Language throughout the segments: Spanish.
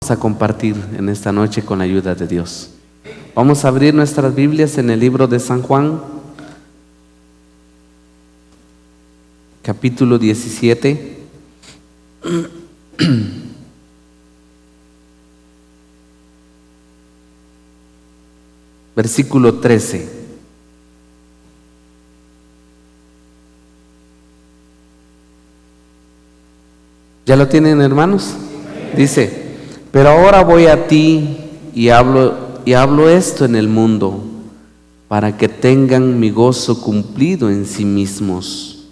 A compartir en esta noche con la ayuda de Dios. Vamos a abrir nuestras Biblias en el libro de San Juan, capítulo 17. Versículo 13. ¿Ya lo tienen, hermanos? Dice: pero ahora voy a ti y hablo esto en el mundo, para que tengan mi gozo cumplido en sí mismos.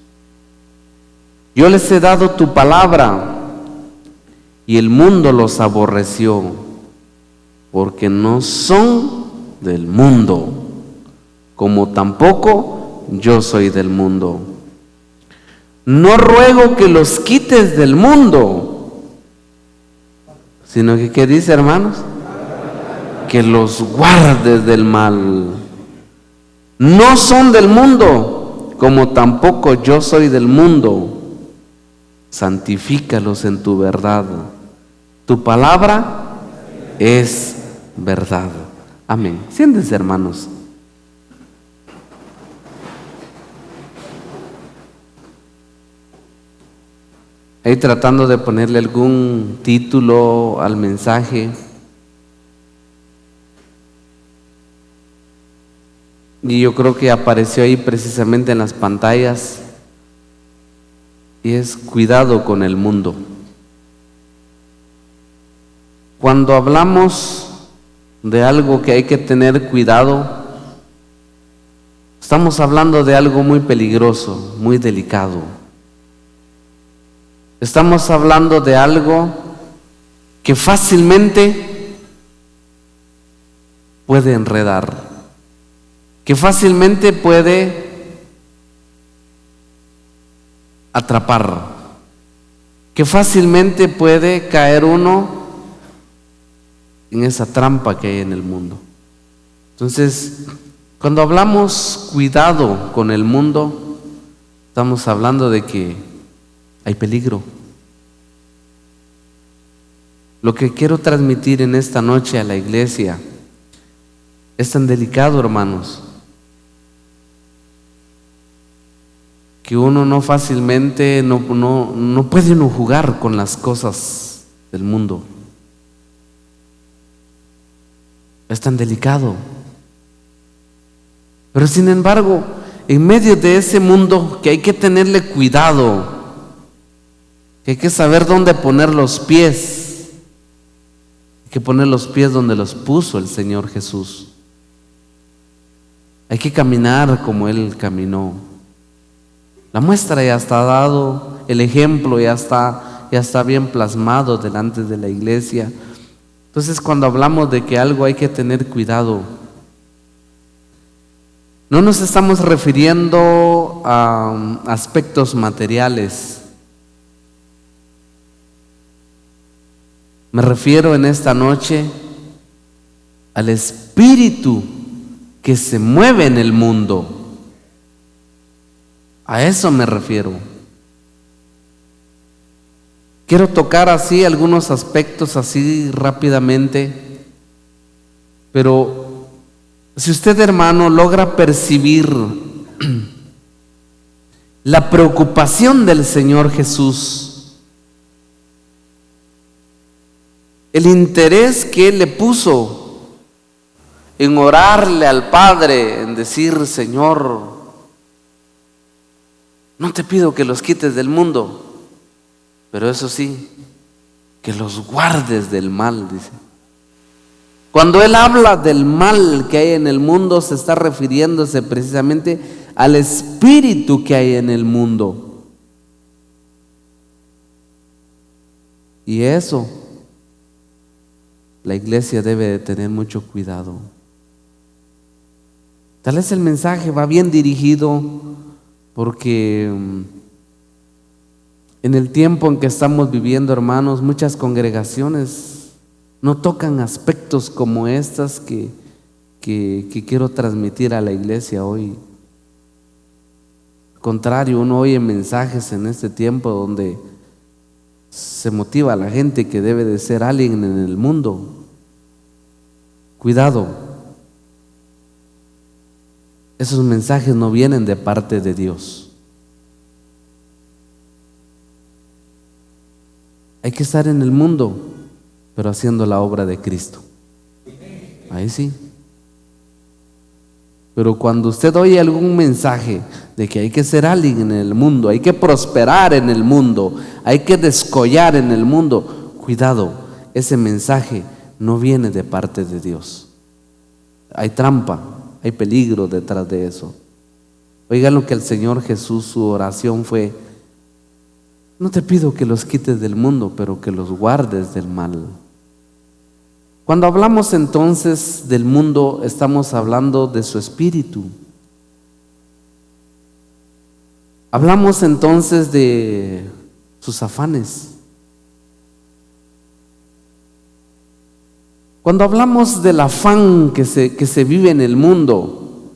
Yo les he dado tu palabra, y el mundo los aborreció, porque no son del mundo, como tampoco yo soy del mundo. No ruego que los quites del mundo, sino que, ¿qué dice, hermanos? Que los guardes del mal. No son del mundo, como tampoco yo soy del mundo. Santifícalos en tu verdad. Tu palabra es verdad. Amén. Siéntense, hermanos. Ahí tratando de ponerle algún título al mensaje. Y yo creo que apareció ahí precisamente en las pantallas. Y es cuidado con el mundo. Cuando hablamos de algo que hay que tener cuidado, estamos hablando de algo muy peligroso, muy delicado. Estamos hablando de algo que fácilmente puede enredar, que fácilmente puede atrapar, que fácilmente puede caer uno en esa trampa que hay en el mundo. Entonces, cuando hablamos cuidado con el mundo, estamos hablando de que hay peligro. Lo que quiero transmitir en esta noche a la iglesia es tan delicado, hermanos, que uno no fácilmente, no puede uno jugar con las cosas del mundo. Es tan delicado. Pero sin embargo, en medio de ese mundo que hay que tenerle cuidado, que hay que saber dónde poner los pies, hay que poner los pies donde los puso el Señor Jesús. Hay que caminar como Él caminó. La muestra ya está dado, el ejemplo ya está bien plasmado delante de la iglesia. Entonces, cuando hablamos de que algo hay que tener cuidado, no nos estamos refiriendo a aspectos materiales. Me refiero en esta noche al espíritu que se mueve en el mundo. A eso me refiero. Quiero tocar así algunos aspectos así rápidamente, pero si usted, hermano, logra percibir la preocupación del Señor Jesús, el interés que Él le puso en orarle al Padre, en decir: Señor, no te pido que los quites del mundo, pero eso sí, que los guardes del mal, dice. Cuando Él habla del mal que hay en el mundo, se está refiriéndose precisamente al espíritu que hay en el mundo. Y eso la iglesia debe de tener mucho cuidado. Tal vez el mensaje va bien dirigido, porque en el tiempo en que estamos viviendo, hermanos, muchas congregaciones no tocan aspectos como estas que quiero transmitir a la iglesia hoy. Al contrario, uno oye mensajes en este tiempo donde se motiva a la gente que debe de ser alguien en el mundo. Cuidado, esos mensajes no vienen de parte de Dios. Hay que estar en el mundo, pero haciendo la obra de Cristo. Ahí sí. Pero cuando usted oye algún mensaje de que hay que ser alguien en el mundo, hay que prosperar en el mundo, hay que descollar en el mundo, cuidado, ese mensaje no viene de parte de Dios. Hay trampa, hay peligro detrás de eso. Oigan lo que el Señor Jesús, su oración fue: no te pido que los quites del mundo, pero que los guardes del mal. Cuando hablamos entonces del mundo, estamos hablando de su espíritu. Hablamos entonces de sus afanes. Cuando hablamos del afán que se vive en el mundo,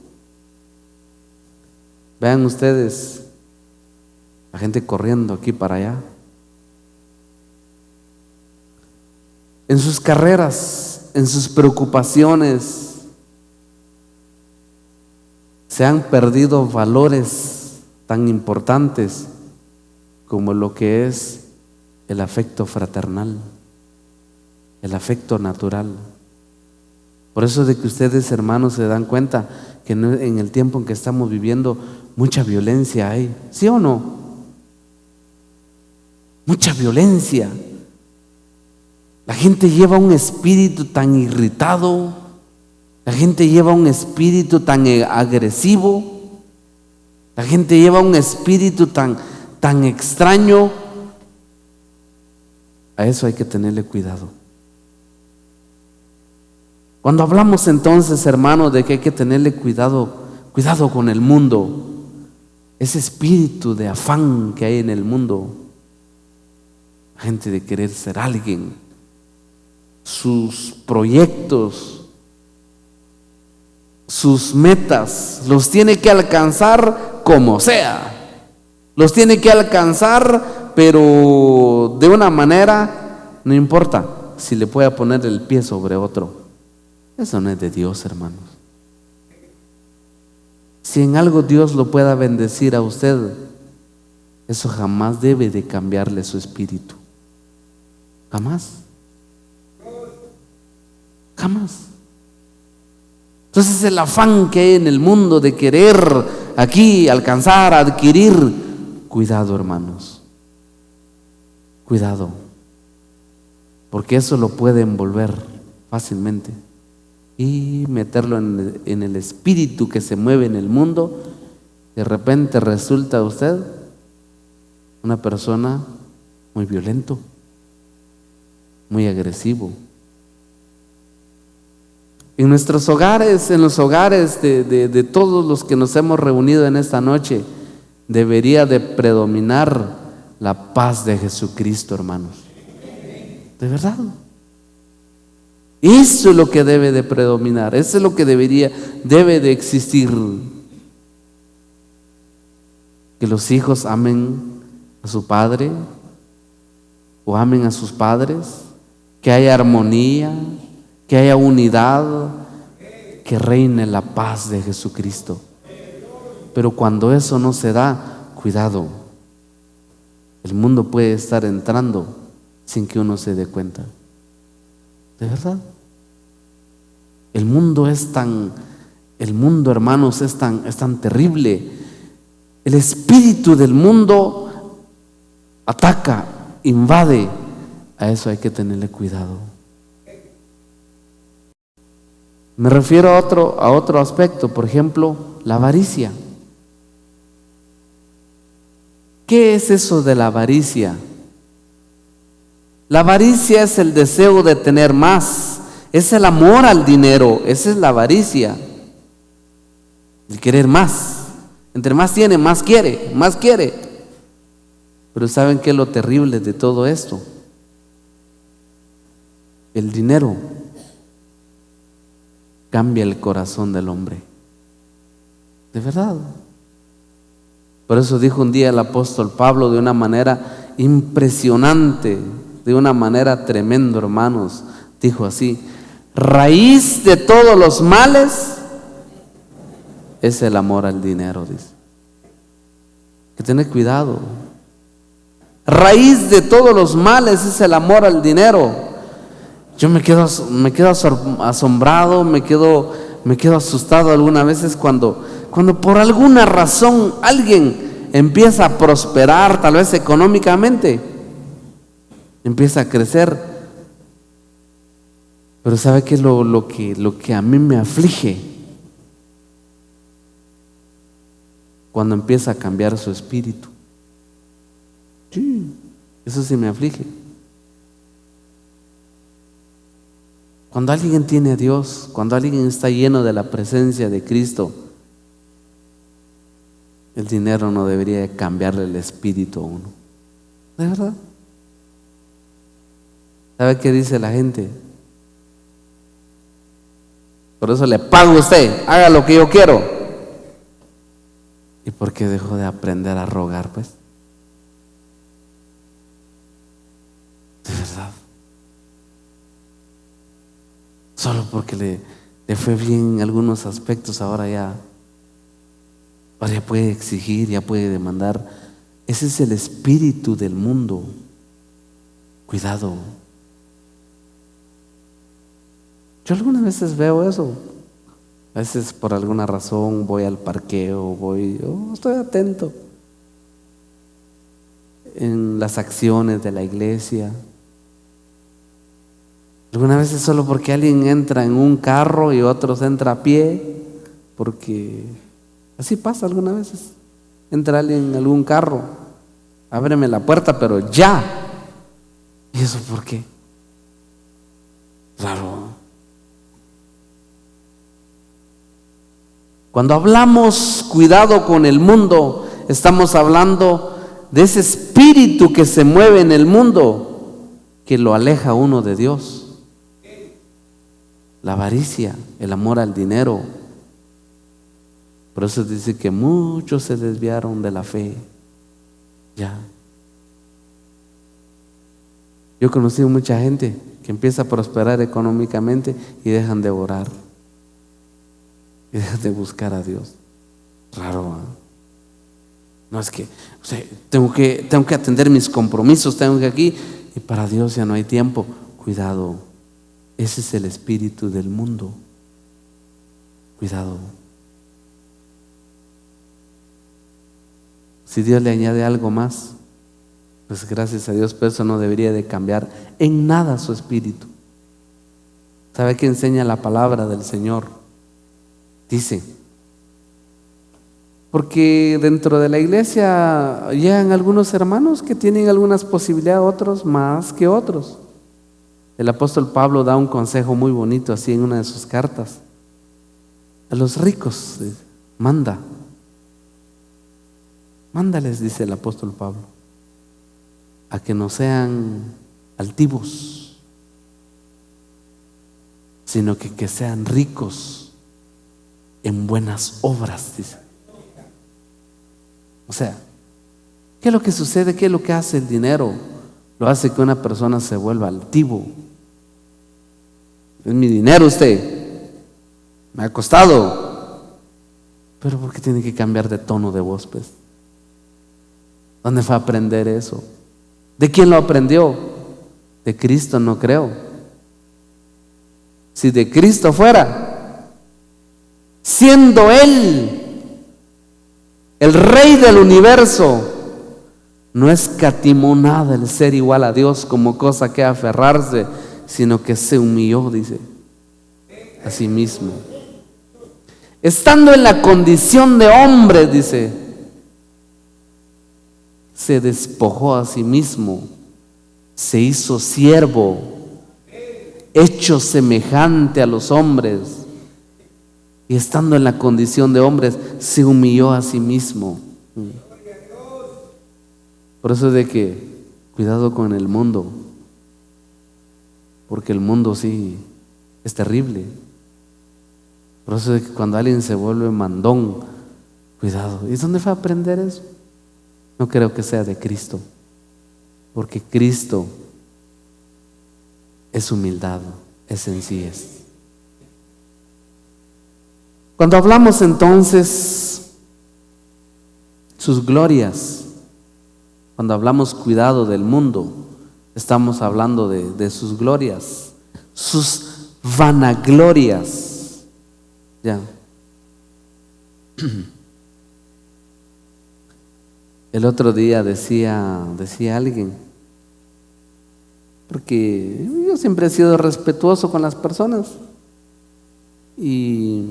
vean ustedes, la gente corriendo aquí para allá. En sus carreras, en sus preocupaciones, se han perdido valores tan importantes como lo que es el afecto fraternal, el afecto natural. Por eso de que ustedes, hermanos, se dan cuenta que en el tiempo en que estamos viviendo mucha violencia hay, ¿sí o no? Mucha violencia. La gente lleva un espíritu tan irritado, la gente lleva un espíritu tan agresivo, la gente lleva un espíritu tan extraño. A eso hay que tenerle cuidado. Cuando hablamos entonces, hermanos, de que hay que tenerle cuidado con el mundo, ese espíritu de afán que hay en el mundo, la gente de querer ser alguien, sus proyectos, sus metas, los tiene que alcanzar como sea. Los tiene que alcanzar, pero de una manera, no importa si le puede poner el pie sobre otro. Eso no es de Dios, hermanos. Si en algo Dios lo pueda bendecir a usted, eso jamás debe de cambiarle su espíritu. Jamás. Jamás. Entonces el afán que hay en el mundo de querer aquí alcanzar, adquirir, cuidado, hermanos, cuidado, porque eso lo puede envolver fácilmente y meterlo en el espíritu que se mueve en el mundo. De repente resulta usted una persona muy violento, muy agresivo. En nuestros hogares, en los hogares de todos los que nos hemos reunido en esta noche, debería de predominar la paz de Jesucristo, hermanos. De verdad. Eso es lo que debe de predominar, eso es lo que debe de existir. Que los hijos amen a su padre o amen a sus padres, que haya armonía, que haya unidad, que reine la paz de Jesucristo. Pero cuando eso no se da, cuidado, el mundo puede estar entrando sin que uno se dé cuenta. De verdad. El mundo, hermanos, es tan terrible. El espíritu del mundo ataca, invade. A eso hay que tenerle cuidado. Me refiero a otro aspecto, por ejemplo, la avaricia. ¿Qué es eso de la avaricia? La avaricia es el deseo de tener más, es el amor al dinero, esa es la avaricia, el querer más. Entre más tiene, más quiere, más quiere. Pero ¿saben qué es lo terrible de todo esto? El dinero cambia el corazón del hombre. De verdad. Por eso dijo un día el apóstol Pablo de una manera impresionante, de una manera tremenda, hermanos. Dijo así: raíz de todos los males es el amor al dinero, dice. Hay que tener cuidado. Raíz de todos los males es el amor al dinero. Yo me quedo asombrado, me quedo asustado algunas veces cuando por alguna razón alguien empieza a prosperar, tal vez económicamente, empieza a crecer. Pero ¿sabe qué es lo que a mí me aflige? Cuando empieza a cambiar su espíritu. Sí, eso sí me aflige. Cuando alguien tiene a Dios, cuando alguien está lleno de la presencia de Cristo, el dinero no debería cambiarle el espíritu a uno. ¿De verdad? ¿Sabe qué dice la gente? Por eso le pago a usted, haga lo que yo quiero. ¿Y por qué dejó de aprender a rogar, pues? De verdad. Solo porque le fue bien en algunos aspectos, ahora ya puede exigir, ya puede demandar. Ese es el espíritu del mundo. Cuidado. Yo algunas veces veo eso. A veces por alguna razón voy al parqueo, estoy atento en las acciones de la iglesia. Algunas veces solo porque alguien entra en un carro y otros entra a pie, porque así pasa algunas veces. Entra alguien en algún carro, ábreme la puerta, pero ya. ¿Y eso por qué? Raro. Cuando hablamos cuidado con el mundo, estamos hablando de ese espíritu que se mueve en el mundo, que lo aleja a uno de Dios. La avaricia, el amor al dinero. Por eso dice que muchos se desviaron de la fe. Ya. Yo he conocido mucha gente que empieza a prosperar económicamente y dejan de orar. Y dejan de buscar a Dios. Raro, ¿eh? No es que, tengo que atender mis compromisos, tengo que aquí, y para Dios ya no hay tiempo. Cuidado. Ese es el espíritu del mundo. Cuidado. Si Dios le añade algo más, pues gracias a Dios, pero eso no debería de cambiar en nada su espíritu. ¿Sabe qué enseña la palabra del Señor? Dice, porque dentro de la iglesia llegan algunos hermanos que tienen algunas posibilidades, otros más que otros. El apóstol Pablo da un consejo muy bonito así en una de sus cartas. A los ricos, mándales, dice el apóstol Pablo, a que no sean altivos, sino que sean ricos en buenas obras, dice. O sea, ¿qué es lo que sucede? ¿Qué es lo que hace el dinero? Lo hace que una persona se vuelva altivo. Es mi dinero usted, me ha costado. Pero ¿por qué tiene que cambiar de tono de voz, pues? ¿Dónde fue a aprender eso? ¿De quién lo aprendió? De Cristo no creo. Si de Cristo fuera, siendo Él el Rey del universo, no escatimó nada el ser igual a Dios como cosa que aferrarse, sino que se humilló, dice, a sí mismo. Estando en la condición de hombre, dice, se despojó a sí mismo, se hizo siervo, hecho semejante a los hombres, y estando en la condición de hombres, se humilló a sí mismo. Por eso es de que cuidado con el mundo, porque el mundo sí es terrible. Por eso es de que cuando alguien se vuelve mandón, cuidado. ¿Y dónde fue a aprender eso? No creo que sea de Cristo. porque Cristo es humildad, es sencillez. Cuando hablamos entonces sus glorias, cuando hablamos cuidado del mundo, estamos hablando de sus glorias, sus vanaglorias. Ya. El otro día decía alguien, porque yo siempre he sido respetuoso con las personas y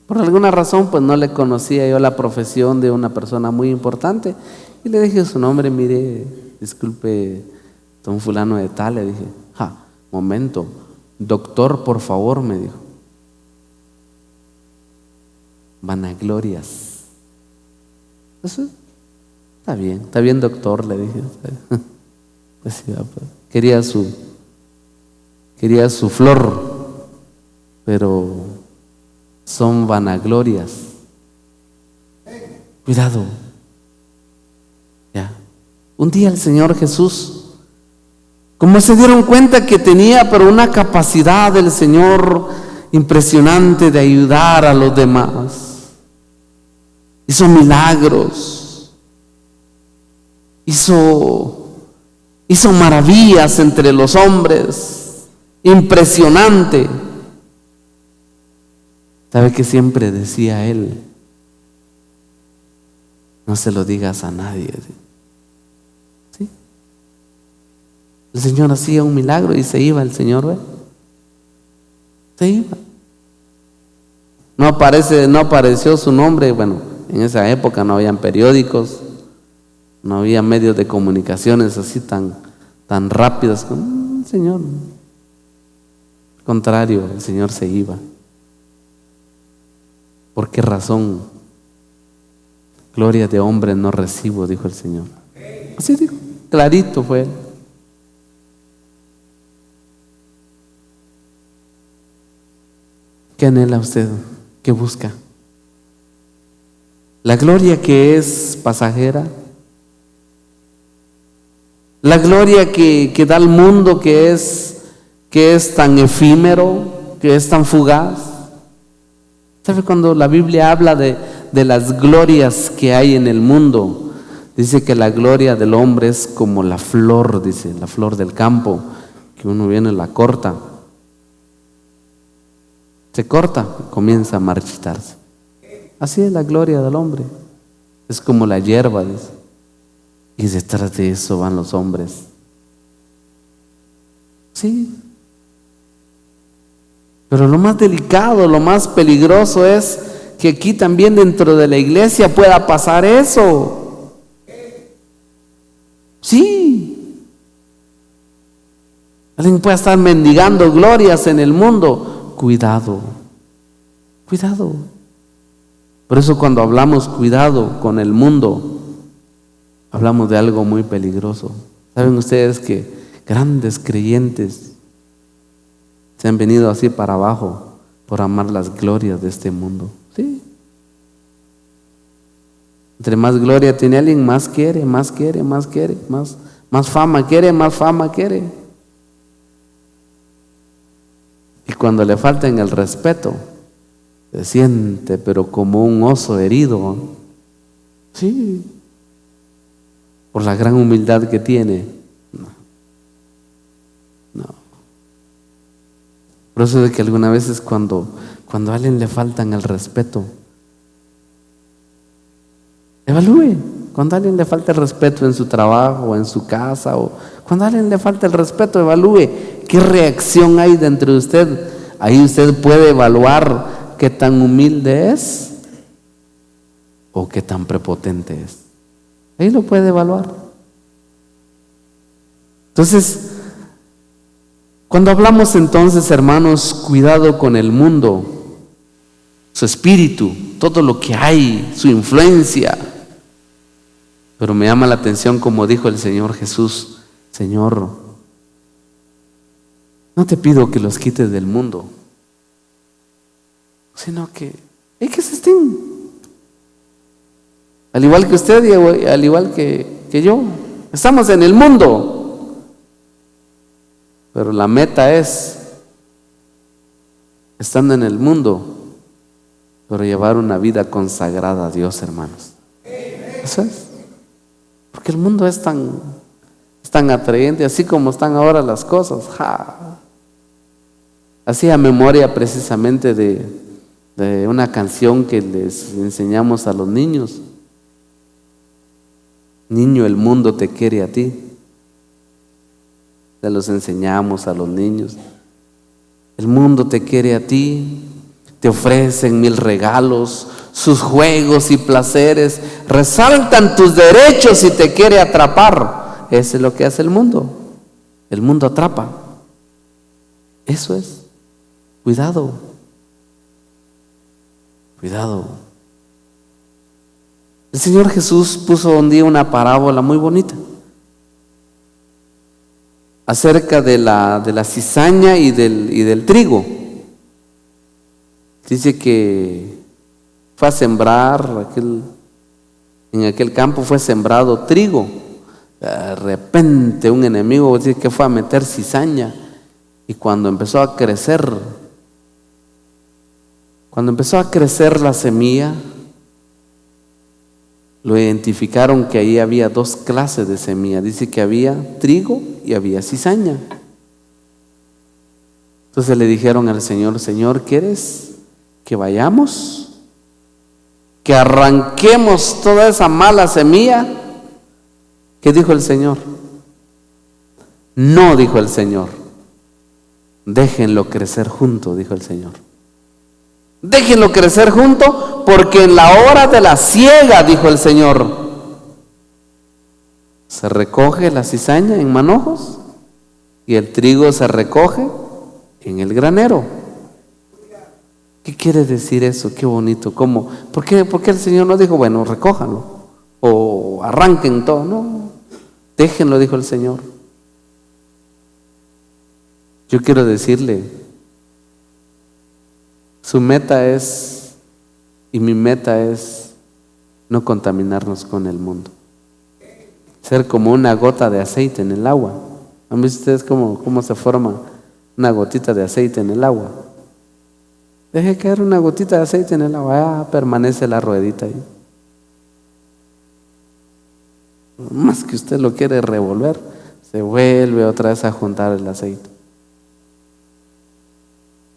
por alguna razón pues no le conocía yo la profesión de una persona muy importante y le dije su nombre, mire, disculpe, don fulano de tal, le dije, momento, doctor, por favor, me dijo. Vanaglorias. Eso está bien, doctor, le dije. Quería su flor, pero son vanaglorias. Cuidado. Ya. Un día el Señor Jesús, como se dieron cuenta que tenía pero una capacidad del Señor impresionante de ayudar a los demás, hizo milagros, hizo maravillas entre los hombres, impresionante. ¿Sabe qué siempre decía él? No se lo digas a nadie. ¿Sí? El Señor hacía un milagro y se iba el Señor, ¿ve? Se iba. No apareció su nombre. Bueno, en esa época no habían periódicos, no había medios de comunicaciones así tan rápidos como el Señor. Al contrario, el Señor se iba. ¿Por qué razón? Gloria de hombre no recibo, dijo el Señor. Así dijo, clarito fue él. ¿Qué anhela usted? ¿Qué busca? La gloria que es pasajera, la gloria que da al mundo, que es tan efímero, que es tan fugaz. ¿Sabe cuando la Biblia habla de las glorias que hay en el mundo? Dice que la gloria del hombre es como la flor, dice, la flor del campo, que uno viene y la corta. Se corta y comienza a marchitarse. Así es la gloria del hombre. Es como la hierba, dice. Y detrás de eso van los hombres. Sí. Pero lo más delicado, lo más peligroso es que aquí también dentro de la iglesia pueda pasar eso. Sí. Alguien puede estar mendigando glorias en el mundo. Cuidado. Cuidado. Por eso cuando hablamos cuidado con el mundo, hablamos de algo muy peligroso. ¿Saben ustedes que grandes creyentes se han venido así para abajo por amar las glorias de este mundo? Sí. Entre más gloria tiene alguien, más quiere, más fama quiere, más fama quiere. Y cuando le falten el respeto, se siente pero como un oso herido. Sí. Por la gran humildad que tiene. No. Por eso es que algunas veces cuando a alguien le faltan el respeto, evalúe. Cuando a alguien le falta el respeto en su trabajo o en su casa, o cuando a alguien le falta el respeto, evalúe qué reacción hay dentro de usted. Ahí usted puede evaluar qué tan humilde es o qué tan prepotente es. Ahí lo puede evaluar. Entonces, cuando hablamos entonces, hermanos, cuidado con el mundo, su espíritu, todo lo que hay, su influencia. Pero me llama la atención como dijo el Señor Jesús: Señor, no te pido que los quites del mundo, sino que se estén. Al igual que usted y al igual que yo, Estamos en el mundo, pero la meta es, estando en el mundo, pero llevar una vida consagrada a Dios, hermanos. Eso es. Porque el mundo es tan atrayente, así como están ahora las cosas. Hacía memoria precisamente de una canción que les enseñamos a los niños. Niño, el mundo te quiere a ti. Se los enseñamos a los niños. El mundo te quiere a ti. Te ofrecen 1000 regalos, sus juegos y placeres. Resaltan tus derechos y te quiere atrapar. Eso es lo que hace el mundo. El mundo atrapa. Eso es. Cuidado. Cuidado. El Señor Jesús puso un día una parábola muy bonita acerca de la cizaña y del trigo. Dice que fue a sembrar, en aquel campo fue sembrado trigo. De repente un enemigo dice que fue a meter cizaña, y cuando empezó a crecer la semilla, lo identificaron que ahí había 2 clases de semilla. Dice que había trigo y había cizaña. Entonces le dijeron al Señor: Señor, ¿quieres que vayamos, que arranquemos toda esa mala semilla? ¿Qué dijo el Señor? No, dijo el Señor. Déjenlo crecer junto, dijo el Señor. Déjenlo crecer junto, porque en la hora de la siega, dijo el Señor, se recoge la cizaña en manojos y el trigo se recoge en el granero. ¿Qué quiere decir eso? Qué bonito. ¿Cómo? ¿Por qué el Señor no dijo, bueno, recójanlo o arranquen todo? No, déjenlo, dijo el Señor. Yo quiero decirle, su meta es, y mi meta es, no contaminarnos con el mundo. Ser como una gota de aceite en el agua. ¿Han visto ustedes cómo se forma una gotita de aceite en el agua? Deje caer una gotita de aceite en el agua, permanece la ruedita ahí. Más que usted lo quiere revolver, se vuelve otra vez a juntar el aceite.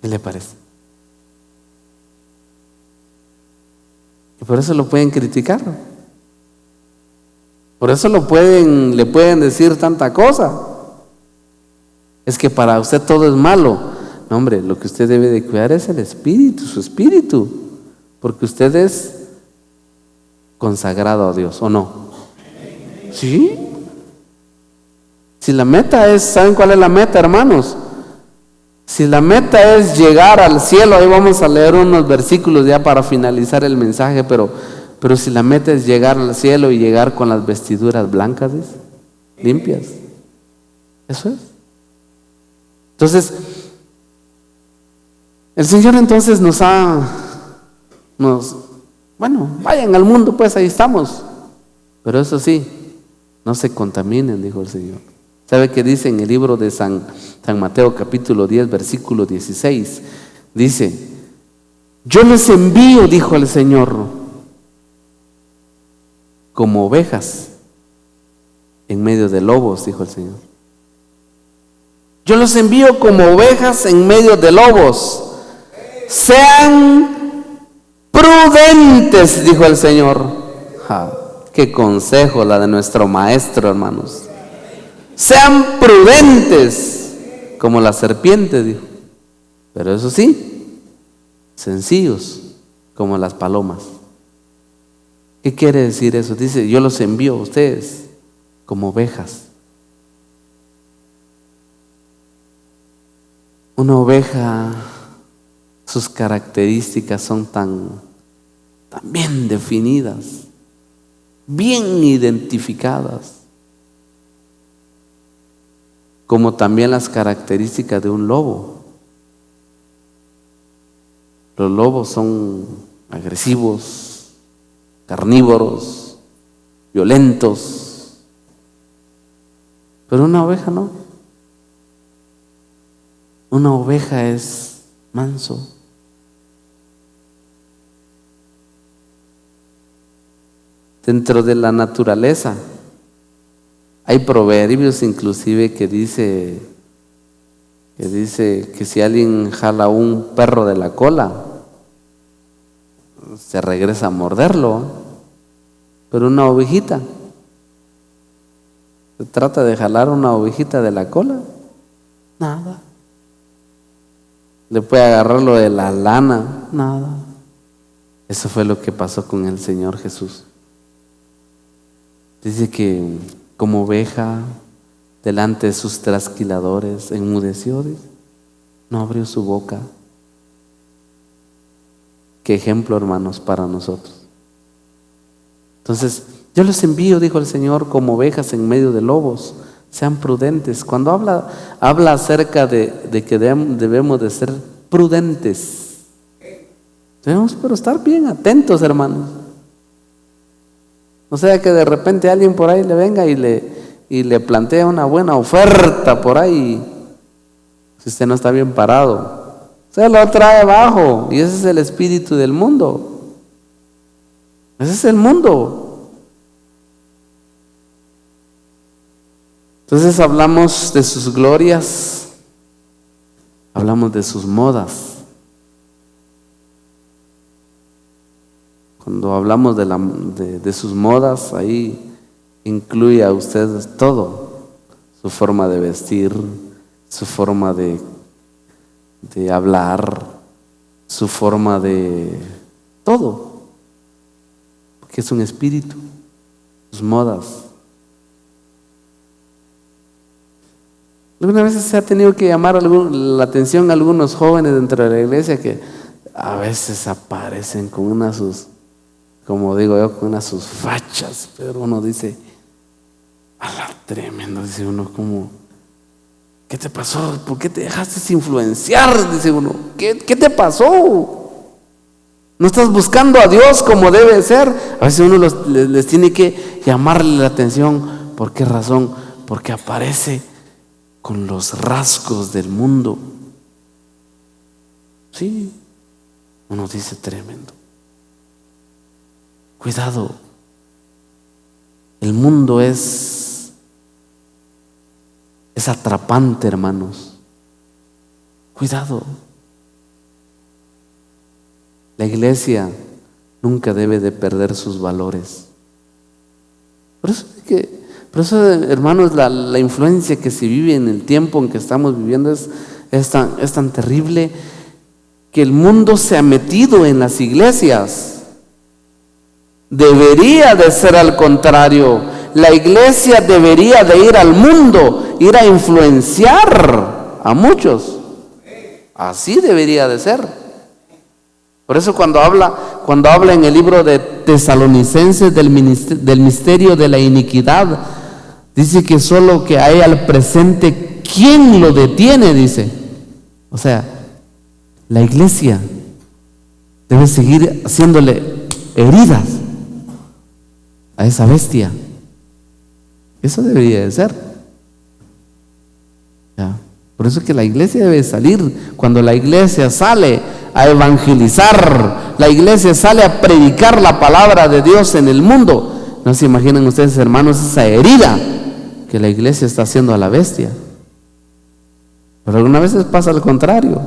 ¿Qué le parece? Y por eso lo pueden criticar. Por eso le pueden decir tanta cosa. Es que para usted todo es malo. No, hombre, lo que usted debe de cuidar es el espíritu, su espíritu. Porque usted es consagrado a Dios, ¿o no? ¿Sí? Si la meta es, ¿saben cuál es la meta, hermanos? Si la meta es llegar al cielo, ahí vamos a leer unos versículos ya para finalizar el mensaje, pero si la meta es llegar al cielo y llegar con las vestiduras blancas, limpias, eso es. Entonces, el Señor entonces bueno, vayan al mundo, pues ahí estamos, pero eso sí, no se contaminen, dijo el Señor. ¿Sabe qué dice en el libro de San Mateo capítulo 10 versículo 16? Dice: yo les envío, dijo el Señor, como ovejas en medio de lobos, dijo el Señor. Yo los envío como ovejas en medio de lobos. Sean prudentes, dijo el Señor. Qué consejo la de nuestro maestro, hermanos. Sean prudentes como la serpiente, dijo. Pero eso sí, sencillos como las palomas. ¿Qué quiere decir eso? Dice: yo los envío a ustedes como ovejas. Una oveja, sus características son tan bien definidas, bien identificadas, como también las características de un lobo. Los lobos son agresivos, carnívoros, violentos. Pero una oveja no. Una oveja es manso. Dentro de la naturaleza hay proverbios inclusive que dice que si alguien jala un perro de la cola, se regresa a morderlo. Pero una ovejita, se trata de jalar una ovejita de la cola, nada. Le puede agarrar lo de la lana, nada. Eso fue lo que pasó con el Señor Jesús. Dice que como oveja delante de sus trasquiladores enmudeció, dice, no abrió su boca. Qué ejemplo, hermanos, para nosotros. Entonces, yo les envío, dijo el Señor, como ovejas en medio de lobos. Sean prudentes. Cuando habla acerca de que debemos de ser prudentes, debemos pero estar bien atentos, hermanos. No sea que de repente alguien por ahí le venga y le plantea una buena oferta por ahí. Si usted no está bien parado, se lo trae abajo. Y ese es el espíritu del mundo. Ese es el mundo. Entonces hablamos de sus glorias, hablamos de sus modas. Cuando hablamos de sus modas, ahí incluye a ustedes todo, su forma de vestir, su forma de hablar, su forma de todo, porque es un espíritu, sus modas. Algunas veces se ha tenido que llamar la atención a algunos jóvenes dentro de la iglesia que a veces aparecen con como digo yo, con sus fachas, pero uno dice, ala, tremendo, dice uno, como, ¿qué te pasó? ¿Por qué te dejaste influenciar? Dice uno, ¿qué te pasó? ¿No estás buscando a Dios como debe ser? A veces uno les tiene que llamarle la atención. ¿Por qué razón? Porque aparece con los rasgos del mundo. Sí, uno dice tremendo. Cuidado, el mundo es atrapante, hermanos. Cuidado. La iglesia nunca debe de perder sus valores. Por eso, hermanos, la influencia que se vive en el tiempo en que estamos viviendo es tan terrible, que el mundo se ha metido en las iglesias. Debería de ser al contrario. La iglesia debería de ir al mundo, ir a influenciar a muchos. Así debería de ser. Por eso cuando habla en el libro de Tesalonicenses del misterio de la iniquidad, dice que solo que hay al presente quien lo detiene, dice. O sea, la iglesia debe seguir haciéndole heridas a esa bestia. Eso debería de ser. ¿Ya? Por eso es que la iglesia debe salir. Cuando la iglesia sale a evangelizar, la iglesia sale a predicar la palabra de Dios en el mundo, no se imaginan ustedes, hermanos, esa herida que la iglesia está haciendo a la bestia. Pero algunas veces pasa al contrario.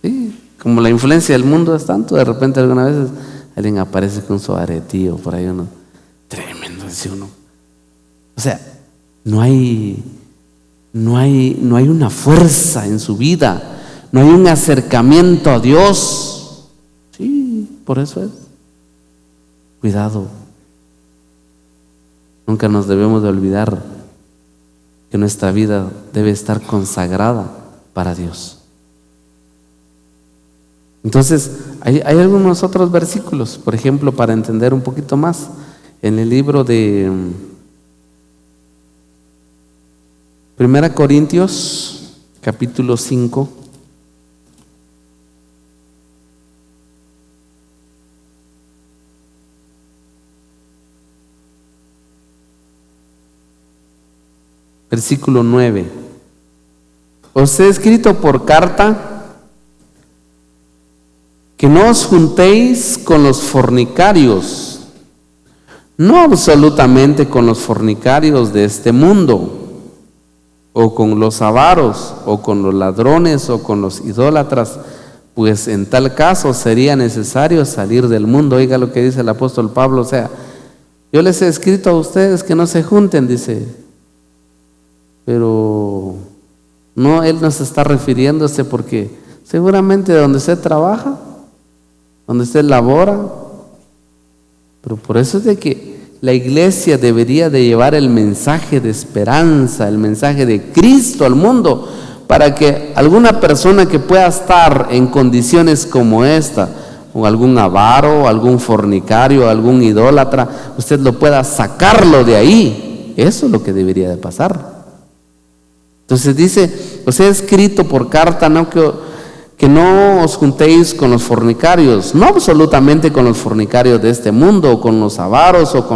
Sí, como la influencia del mundo es tanto, de repente algunas veces alguien aparece con su aretío por ahí, uno, tremendo, dice uno. O sea, no hay una fuerza en su vida, no hay un acercamiento a Dios. Sí, por eso es. Cuidado. Nunca nos debemos de olvidar que nuestra vida debe estar consagrada para Dios. Entonces, hay algunos otros versículos, por ejemplo, para entender un poquito más, en el libro de 1 Corintios, capítulo 5. versículo 9. Os he escrito por carta que no os juntéis con los fornicarios, no absolutamente con los fornicarios de este mundo, o con los avaros, o con los ladrones, o con los idólatras, pues en tal caso sería necesario salir del mundo. Oiga lo que dice el apóstol Pablo, o sea, yo les he escrito a ustedes que no se junten, dice, pero no, él no se está refiriéndose porque seguramente donde usted trabaja, donde usted labora, pero por eso es de que la iglesia debería de llevar el mensaje de esperanza, el mensaje de Cristo al mundo, para que alguna persona que pueda estar en condiciones como esta, o algún avaro, algún fornicario, algún idólatra, usted lo pueda sacarlo de ahí. Eso es lo que debería de pasar. Entonces dice, os he escrito por carta, no que no os juntéis con los fornicarios, no absolutamente con los fornicarios de este mundo, o con los avaros, o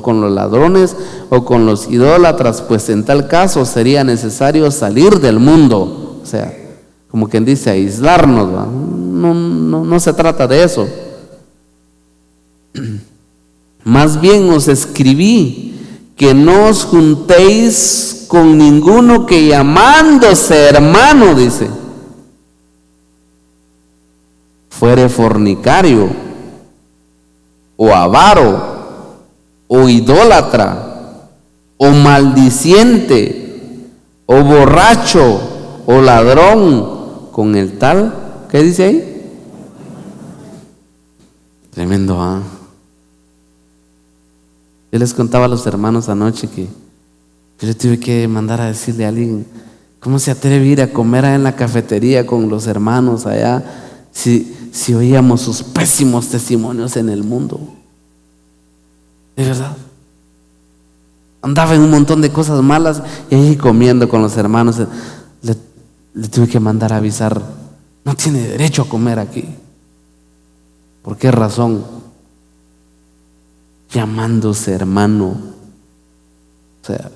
con los ladrones, o con los idólatras, pues en tal caso sería necesario salir del mundo. O sea, como quien dice, aislarnos, ¿va? No se trata de eso. Más bien os escribí que no os juntéis con ninguno que llamándose hermano, dice, fuere fornicario, o avaro, o idólatra, o maldiciente, o borracho, o ladrón, con el tal, ¿qué dice ahí? Tremendo, ¿ah? Yo les contaba a los hermanos anoche que yo tuve que mandar a decirle a alguien, ¿cómo se atreve a ir a comer allá en la cafetería con los hermanos allá si oíamos sus pésimos testimonios en el mundo? De verdad. Andaba en un montón de cosas malas y ahí comiendo con los hermanos. Le tuve que mandar a avisar, no tiene derecho a comer aquí. ¿Por qué razón? Llamándose hermano. O sea,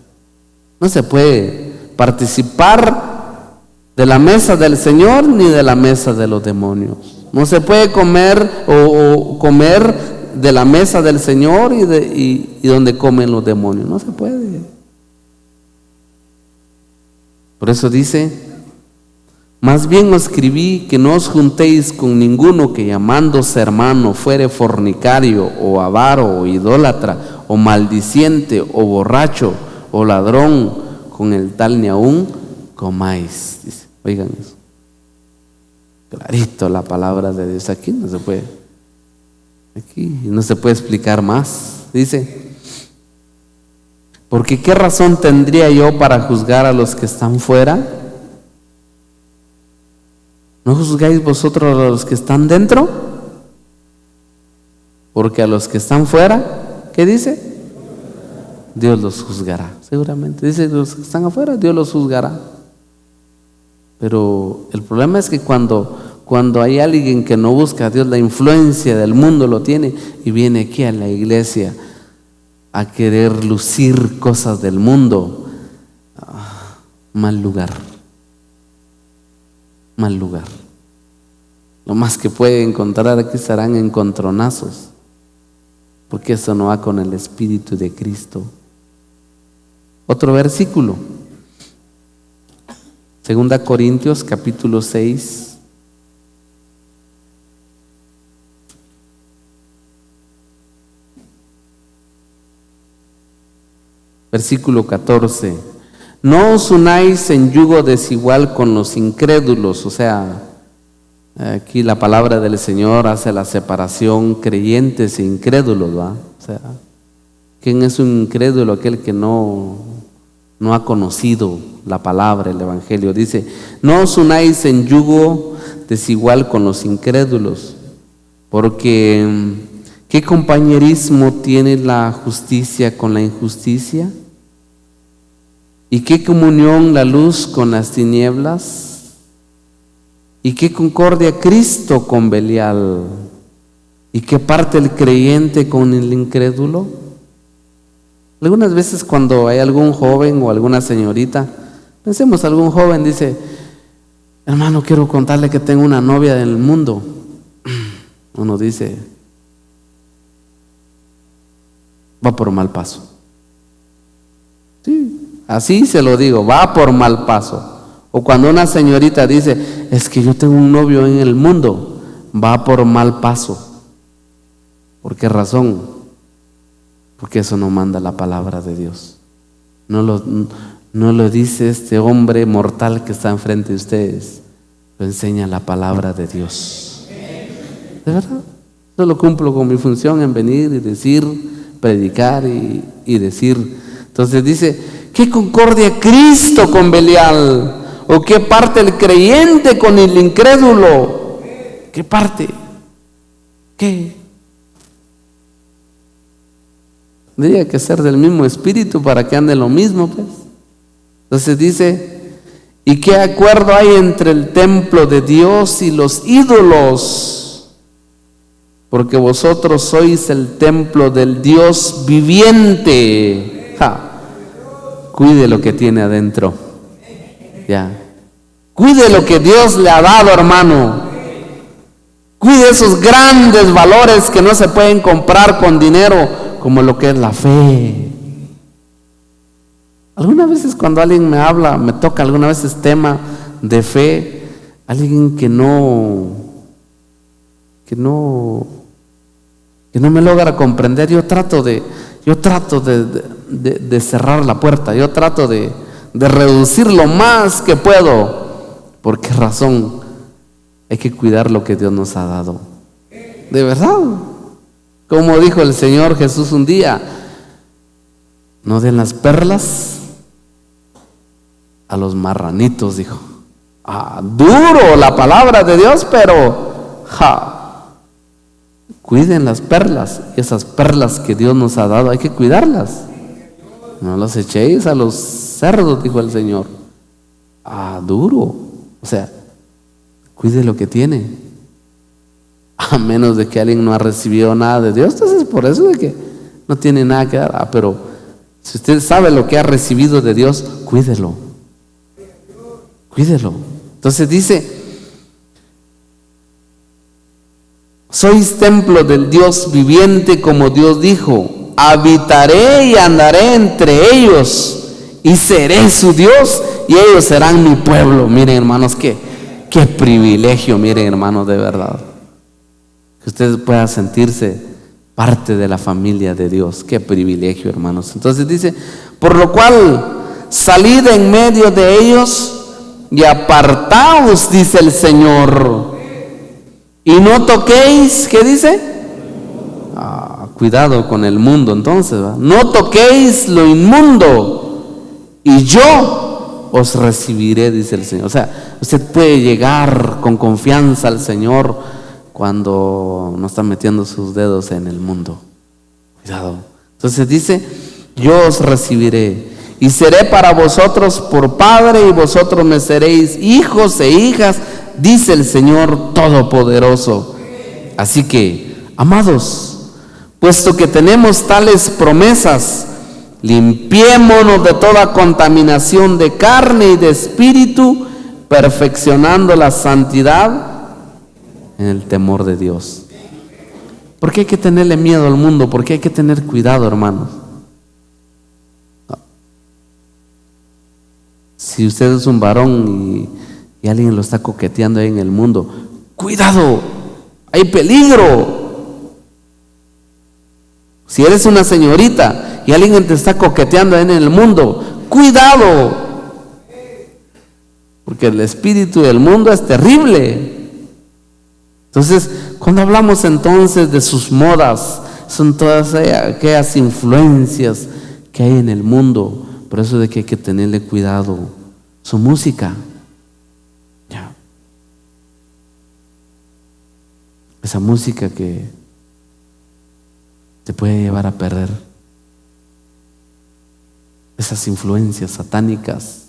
no se puede participar de la mesa del Señor ni de la mesa de los demonios. No se puede comer o comer de la mesa del Señor y donde comen los demonios. No se puede. Por eso dice, más bien os escribí que no os juntéis con ninguno que llamándose hermano fuere fornicario, o avaro, o idólatra, o maldiciente, o borracho, o ladrón, con el tal ni aún comáis. Dice, oigan eso. Clarito la palabra de Dios. Aquí no se puede explicar más. Dice, porque ¿qué razón tendría yo para juzgar a los que están fuera? ¿No juzgáis vosotros a los que están dentro? Porque a los que están fuera, ¿qué dice? Dios los juzgará, seguramente. Dice, los que están afuera, Dios los juzgará. Pero el problema es que cuando hay alguien que no busca a Dios, la influencia del mundo lo tiene y viene aquí a la iglesia a querer lucir cosas del mundo, mal lugar. Mal lugar. Lo más que puede encontrar aquí serán encontronazos, porque eso no va con el Espíritu de Cristo. Otro versículo, 2 Corintios capítulo 6, versículo 14. No os unáis en yugo desigual con los incrédulos. O sea, aquí la palabra del Señor hace la separación creyentes e incrédulos, ¿va? O sea, ¿quién es un incrédulo? Aquel que no ha conocido la palabra, el Evangelio. Dice, no os unáis en yugo desigual con los incrédulos, porque ¿qué compañerismo tiene la justicia con la injusticia? ¿Y qué comunión la luz con las tinieblas? ¿Y qué concordia Cristo con Belial? ¿Y qué parte el creyente con el incrédulo? Algunas veces cuando hay algún joven o alguna señorita, pensemos algún joven dice, hermano, quiero contarle que tengo una novia del mundo. Uno dice, va por mal paso. Sí, así se lo digo, va por mal paso. O cuando una señorita dice, es que yo tengo un novio en el mundo, va por mal paso. ¿Por qué razón? Porque eso no manda la palabra de Dios. No lo dice este hombre mortal que está enfrente de ustedes, lo enseña la palabra de Dios. ¿De verdad? Solo cumplo con mi función en venir y decir, predicar y decir. Entonces dice, ¿qué concordia Cristo con Belial? ¿O qué parte el creyente con el incrédulo? ¿Qué parte? ¿Qué? Tendría que ser del mismo espíritu para que ande lo mismo, pues. Entonces dice, ¿y qué acuerdo hay entre el templo de Dios y los ídolos? Porque vosotros sois el templo del Dios viviente. Cuide lo que tiene adentro. Ya. Cuide lo que Dios le ha dado, hermano. Cuide esos grandes valores que no se pueden comprar con dinero, como lo que es la fe. Algunas veces cuando alguien me habla, me toca algunas veces tema de fe, alguien que no me logra comprender, yo trato de cerrar la puerta, yo trato de reducir lo más que puedo. ¿Por qué razón? Hay que cuidar lo que Dios nos ha dado. De verdad. Como dijo el Señor Jesús un día, no den las perlas a los marranitos, dijo. Duro la palabra de Dios, pero cuiden las perlas. Y esas perlas que Dios nos ha dado hay que cuidarlas. No las echéis a los cerdos, dijo el Señor. Duro. O sea, cuide lo que tiene. A menos de que alguien no ha recibido nada de Dios, entonces por eso de que no tiene nada que dar. Pero si usted sabe lo que ha recibido de Dios, cuídelo. Cuídelo. Entonces dice, sois templo del Dios viviente, como Dios dijo, habitaré y andaré entre ellos y seré su Dios y ellos serán mi pueblo. Miren, hermanos, qué privilegio, miren, hermanos, de verdad. Que usted pueda sentirse parte de la familia de Dios. Qué privilegio, hermanos. Entonces dice, por lo cual salid en medio de ellos y apartaos, dice el Señor, y no toquéis, ¿qué dice? Cuidado con el mundo, entonces, ¿va? No toquéis lo inmundo y yo os recibiré, dice el Señor. O sea, usted puede llegar con confianza al Señor cuando no está metiendo sus dedos en el mundo. Cuidado. Entonces dice, yo os recibiré y seré para vosotros por padre y vosotros me seréis hijos e hijas, dice el Señor Todopoderoso. Así que, amados, puesto que tenemos tales promesas, limpiémonos de toda contaminación de carne y de espíritu, perfeccionando la santidad en el temor de Dios. ¿Por qué hay que tenerle miedo al mundo? ¿Por qué hay que tener cuidado, hermanos? Si usted es un varón y alguien lo está coqueteando ahí en el mundo, cuidado, hay peligro. Si eres una señorita y alguien te está coqueteando ahí en el mundo, cuidado, porque el espíritu del mundo es terrible. Entonces, cuando hablamos entonces de sus modas, son todas aquellas influencias que hay en el mundo. Por eso de que hay que tenerle cuidado. Su música, ya, esa música que te puede llevar a perder, esas influencias satánicas,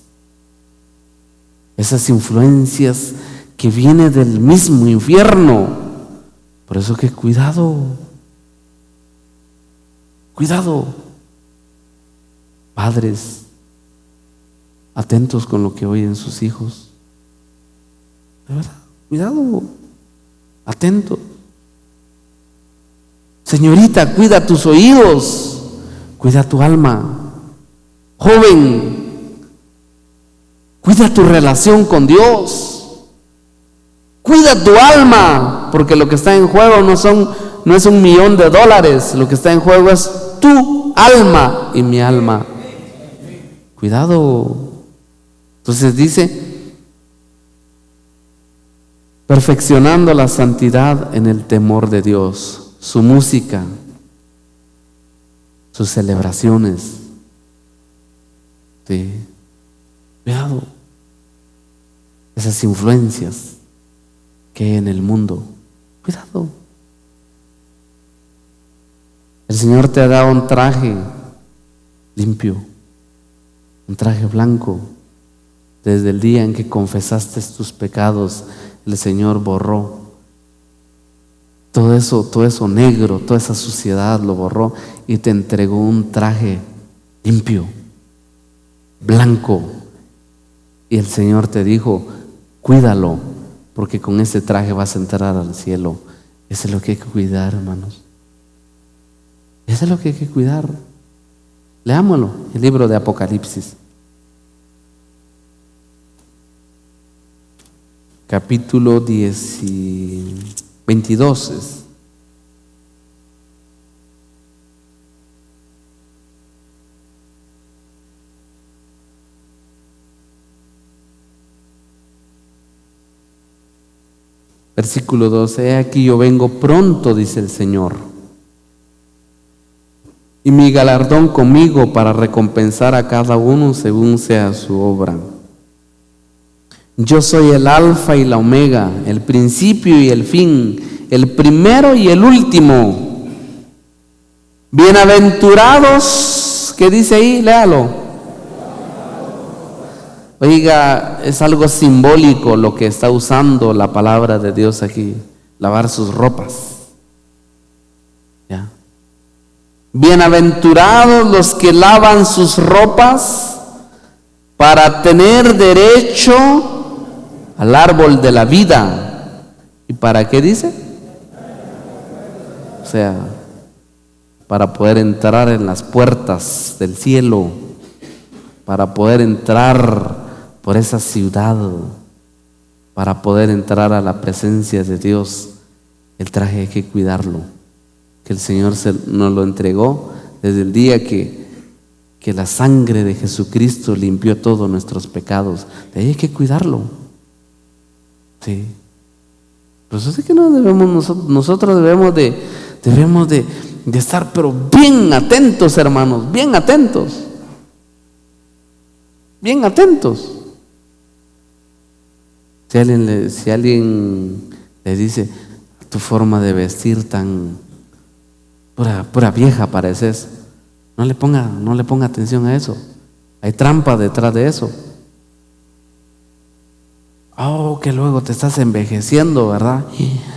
esas influencias que vienen del mismo infierno. Por eso que cuidado, cuidado. Padres, atentos con lo que oyen sus hijos. De verdad, cuidado, atento. Señorita, cuida tus oídos, cuida tu alma. Joven, cuida tu relación con Dios, cuida tu alma, porque lo que está en juego no es $1,000,000, lo que está en juego es tu alma y mi alma. Cuidado. Entonces dice, perfeccionando la santidad en el temor de Dios, su música, sus celebraciones. Sí. Cuidado. Esas influencias que hay en el mundo. Cuidado. El Señor te ha dado un traje limpio, un traje blanco. Desde el día en que confesaste tus pecados, el Señor borró todo eso negro, toda esa suciedad lo borró y te entregó un traje limpio, blanco. Y el Señor te dijo, cuídalo, porque con ese traje vas a entrar al cielo. Eso es lo que hay que cuidar, hermanos. Eso es lo que hay que cuidar. Leámoslo, el libro de Apocalipsis, capítulo 22. Versículo 12, he aquí yo vengo pronto, dice el Señor, y mi galardón conmigo para recompensar a cada uno según sea su obra. Yo soy el alfa y la omega, el principio y el fin, el primero y el último. Bienaventurados, ¿qué dice ahí? Léalo. Oiga, es algo simbólico lo que está usando la palabra de Dios aquí, lavar sus ropas. ¿Ya? Bienaventurados los que lavan sus ropas para tener derecho al árbol de la vida. ¿Y para qué dice? O sea, para poder entrar en las puertas del cielo, para poder entrar por esa ciudad, para poder entrar a la presencia de Dios. El traje hay que cuidarlo, que el Señor nos lo entregó desde el día que la sangre de Jesucristo limpió todos nuestros pecados. De ahí hay que cuidarlo. Sí. Por eso es que no debemos, nosotros debemos de estar pero bien atentos, hermanos, bien atentos. Bien atentos. Si alguien le dice, tu forma de vestir tan pura vieja pareces, no le ponga atención a eso. Hay trampa detrás de eso. Oh, que luego te estás envejeciendo, ¿verdad?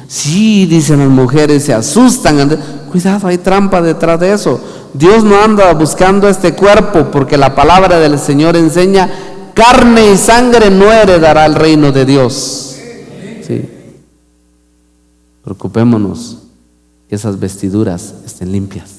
Sí, dicen las mujeres, se asustan. Cuidado, hay trampa detrás de eso. Dios no anda buscando este cuerpo, porque la palabra del Señor enseña, carne y sangre no heredará el reino de Dios. Sí. Preocupémonos que esas vestiduras estén limpias.